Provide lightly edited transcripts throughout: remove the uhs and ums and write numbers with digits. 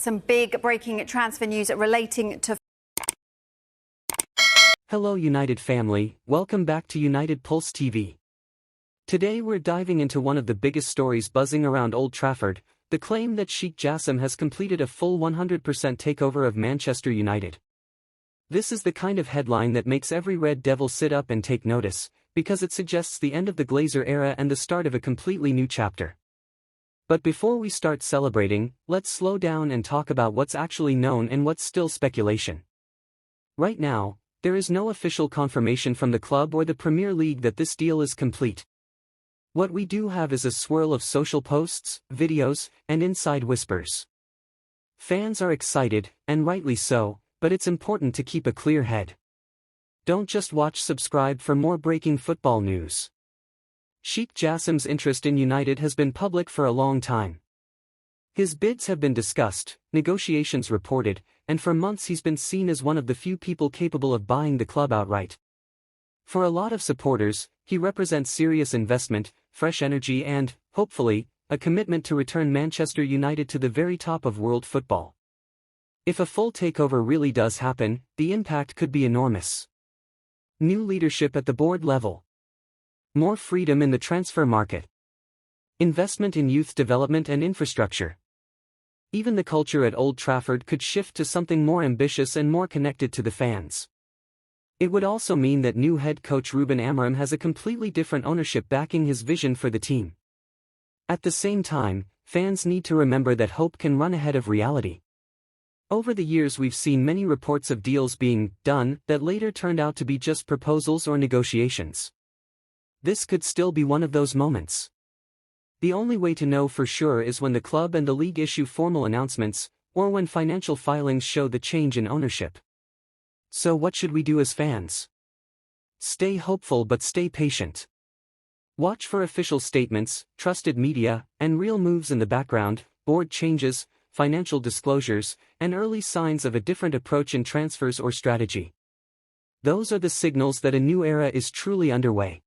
Some big breaking transfer news relating to... Hello United family, welcome back to United Pulse TV. Today we're diving into one of the biggest stories buzzing around Old Trafford, the claim that Sheikh Jassim has completed a full 100% takeover of Manchester United. This is the kind of headline that makes every Red Devil sit up and take notice, because it suggests the end of the Glazer era and the start of a completely new chapter. But before we start celebrating, let's slow down and talk about what's actually known and what's still speculation. Right now, there is no official confirmation from the club or the Premier League that this deal is complete. What we do have is a swirl of social posts, videos, and inside whispers. Fans are excited, and rightly so, but it's important to keep a clear head. Don't just watch, subscribe for more breaking football news. Sheikh Jassim's interest in United has been public for a long time. His bids have been discussed, negotiations reported, and for months he's been seen as one of the few people capable of buying the club outright. For a lot of supporters, he represents serious investment, fresh energy and, hopefully, a commitment to return Manchester United to the very top of world football. If a full takeover really does happen, the impact could be enormous. New leadership at the board level. More freedom in the transfer market. Investment in youth development and infrastructure. Even the culture at Old Trafford could shift to something more ambitious and more connected to the fans. It would also mean that new head coach Rúben Amorim has a completely different ownership backing his vision for the team. At the same time, fans need to remember that hope can run ahead of reality. Over the years we've seen many reports of deals being done that later turned out to be just proposals or negotiations. This could still be one of those moments. The only way to know for sure is when the club and the league issue formal announcements, or when financial filings show the change in ownership. So what should we do as fans? Stay hopeful but stay patient. Watch for official statements, trusted media, and real moves in the background, board changes, financial disclosures, and early signs of a different approach in transfers or strategy. Those are the signals that a new era is truly underway.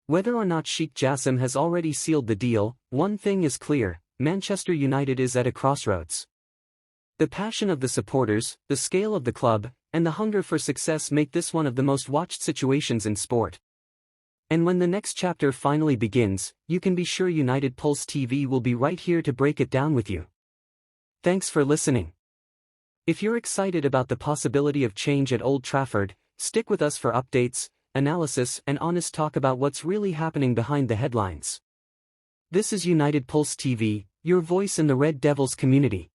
Whether or not Sheikh Jassim has already sealed the deal, one thing is clear: Manchester United is at a crossroads. The passion of the supporters, the scale of the club, and the hunger for success make this one of the most watched situations in sport. And when the next chapter finally begins, you can be sure United Pulse TV will be right here to break it down with you. Thanks for listening. If you're excited about the possibility of change at Old Trafford, stick with us for updates, analysis, and honest talk about what's really happening behind the headlines. This is United Pulse TV, your voice in the Red Devils community.